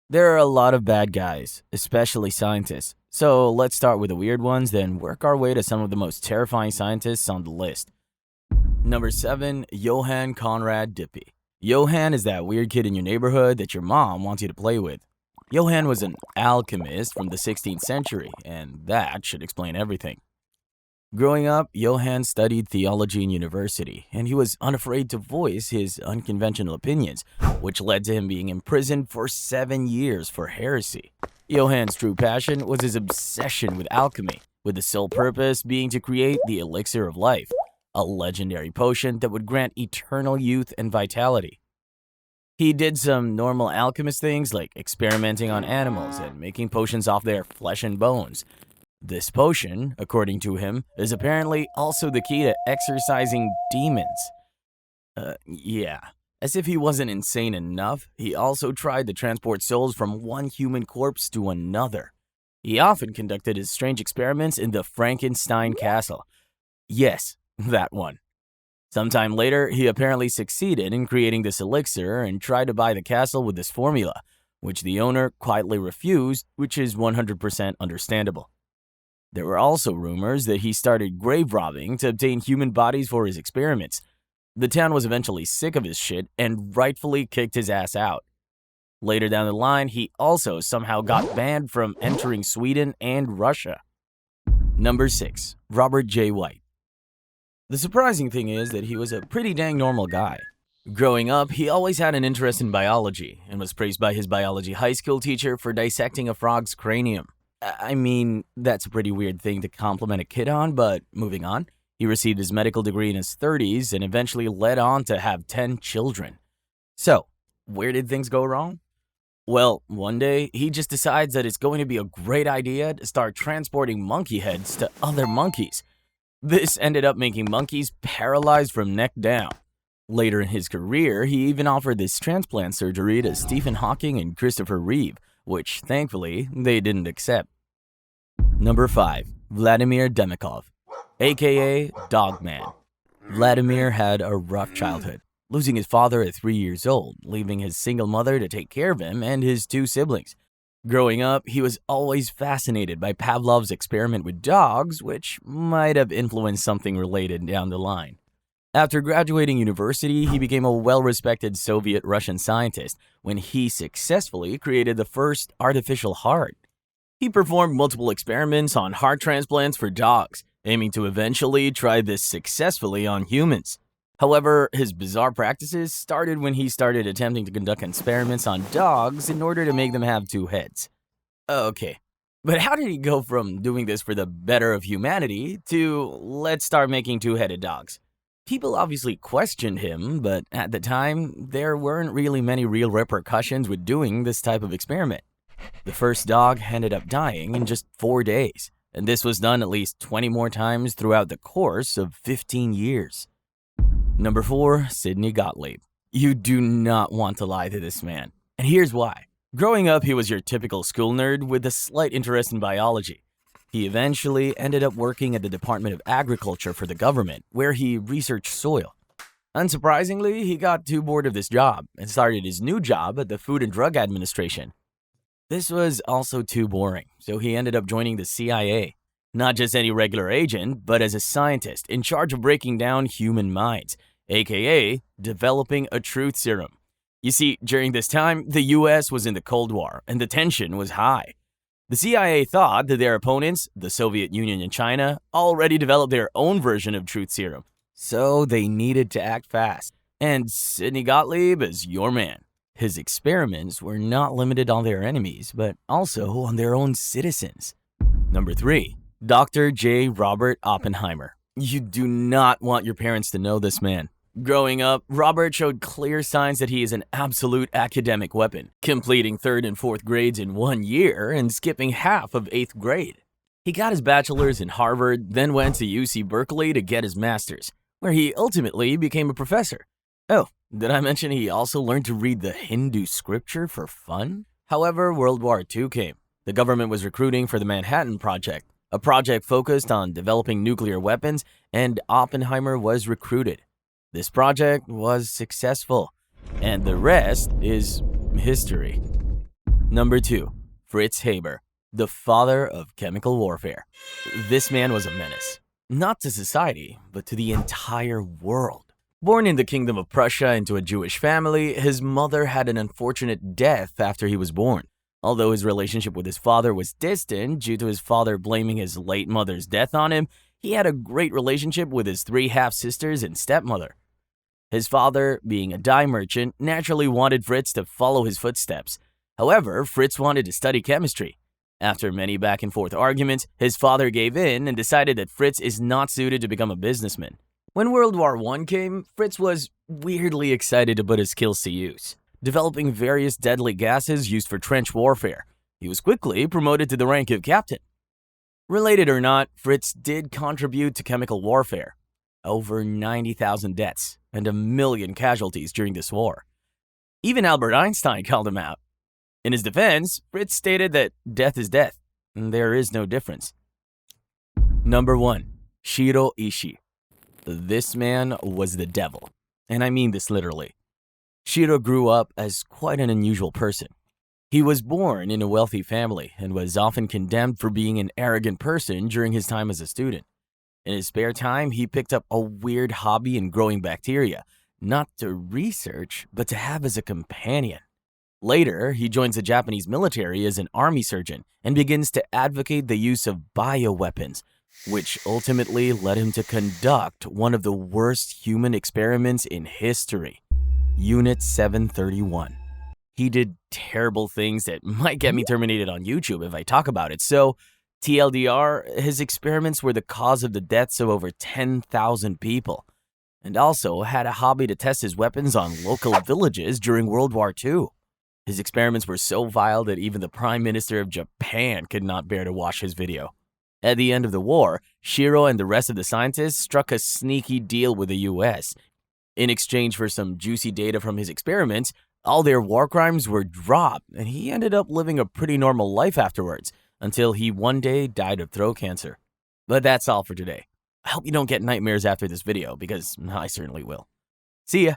There are a lot of bad guys, especially scientists. So let's start with the weird ones, then work our way to some of the most terrifying scientists on the list. Number 7, Johann Konrad Dippel. Johann is that weird kid in your neighborhood that your mom wants you to play with. Johann was an alchemist from the 16th century, and that should explain everything. Growing up, Johann studied theology in university, and he was unafraid to voice his unconventional opinions, which led to him being imprisoned for 7 years for heresy. Johann's true passion was his obsession with alchemy, with the sole purpose being to create the elixir of life, a legendary potion that would grant eternal youth and vitality. He did some normal alchemist things like experimenting on animals and making potions off their flesh and bones. This potion, according to him, is apparently also the key to exorcising demons. Yeah. As if he wasn't insane enough, he also tried to transport souls from one human corpse to another. He often conducted his strange experiments in the Frankenstein castle. Yes, that one. Sometime later, he apparently succeeded in creating this elixir and tried to buy the castle with this formula, which the owner quietly refused, which is 100% understandable. There were also rumors that he started grave robbing to obtain human bodies for his experiments. The town was eventually sick of his shit and rightfully kicked his ass out. Later down the line, he also somehow got banned from entering Sweden and Russia. Number 6, Robert J. White. The surprising thing is that he was a pretty dang normal guy. Growing up, he always had an interest in biology and was praised by his biology high school teacher for dissecting a frog's cranium. I mean, that's a pretty weird thing to compliment a kid on, but moving on. He received his medical degree in his 30s and eventually led on to have 10 children. So, where did things go wrong? Well, one day, he just decides that it's going to be a great idea to start transporting monkey heads to other monkeys. This ended up making monkeys paralyzed from neck down. Later in his career, he even offered this transplant surgery to Stephen Hawking and Christopher Reeve, which, thankfully, they didn't accept. Number 5, Vladimir Demikov, aka Dogman. Vladimir had a rough childhood, losing his father at 3 years old, leaving his single mother to take care of him and his 2 siblings. Growing up, he was always fascinated by Pavlov's experiment with dogs, which might have influenced something related down the line. After graduating university, he became a well-respected Soviet-Russian scientist when he successfully created the first artificial heart. He performed multiple experiments on heart transplants for dogs, aiming to eventually try this successfully on humans. However, his bizarre practices started when he started attempting to conduct experiments on dogs in order to make them have 2 heads. Okay, but how did he go from doing this for the better of humanity to let's start making 2-headed dogs? People obviously questioned him, but at the time, there weren't really many real repercussions with doing this type of experiment. The first dog ended up dying in just 4 days, and this was done at least 20 more times throughout the course of 15 years. Number 4, Sidney Gottlieb. You do not want to lie to this man, and here's why. Growing up, he was your typical school nerd with a slight interest in biology. He eventually ended up working at the Department of Agriculture for the government, where he researched soil. Unsurprisingly, he got too bored of this job and started his new job at the Food and Drug Administration. This was also too boring, so he ended up joining the CIA. Not just any regular agent, but as a scientist in charge of breaking down human minds, aka developing a truth serum. You see, during this time, the US was in the Cold War and the tension was high. The CIA thought that their opponents, the Soviet Union and China, already developed their own version of truth serum, so they needed to act fast. And Sidney Gottlieb is your man. His experiments were not limited on their enemies, but also on their own citizens. Number 3, Dr. J. Robert Oppenheimer. You do not want your parents to know this man. Growing up, Robert showed clear signs that he is an absolute academic weapon, completing 3rd and 4th grades in 1 year and skipping half of 8th grade. He got his bachelor's in Harvard, then went to UC Berkeley to get his master's, where he ultimately became a professor. Oh, did I mention he also learned to read the Hindu scripture for fun? However, World War II came. The government was recruiting for the Manhattan Project, a project focused on developing nuclear weapons, and Oppenheimer was recruited. This project was successful, and the rest is history. Number 2. Fritz Haber, the father of chemical warfare. This man was a menace, not to society, but to the entire world. Born in the Kingdom of Prussia into a Jewish family, his mother had an unfortunate death after he was born. Although his relationship with his father was distant due to his father blaming his late mother's death on him, he had a great relationship with his 3 half-sisters and stepmother. His father, being a dye merchant, naturally wanted Fritz to follow his footsteps. However, Fritz wanted to study chemistry. After many back-and-forth arguments, his father gave in and decided that Fritz is not suited to become a businessman. When World War I came, Fritz was weirdly excited to put his skills to use, developing various deadly gases used for trench warfare. He was quickly promoted to the rank of captain. Related or not, Fritz did contribute to chemical warfare. Over 90,000 deaths and 1 million casualties during this war. Even Albert Einstein called him out. In his defense, Fritz stated that death is death, and there is no difference. Number 1. Shiro Ishii. This man was the devil, and I mean this literally. Shiro grew up as quite an unusual person. He was born in a wealthy family and was often condemned for being an arrogant person during his time as a student. In his spare time, he picked up a weird hobby in growing bacteria, not to research, but to have as a companion. Later, he joins the Japanese military as an army surgeon and begins to advocate the use of bioweapons, which ultimately led him to conduct one of the worst human experiments in history, Unit 731. He did terrible things that might get me terminated on YouTube if I talk about it, so TLDR, his experiments were the cause of the deaths of over 10,000 people, and also had a hobby to test his weapons on local villages during World War II. His experiments were so vile that even the Prime Minister of Japan could not bear to watch his video. At the end of the war, Shiro and the rest of the scientists struck a sneaky deal with the US. In exchange for some juicy data from his experiments, all their war crimes were dropped, and he ended up living a pretty normal life afterwards, until he one day died of throat cancer. But that's all for today. I hope you don't get nightmares after this video, because I certainly will. See ya!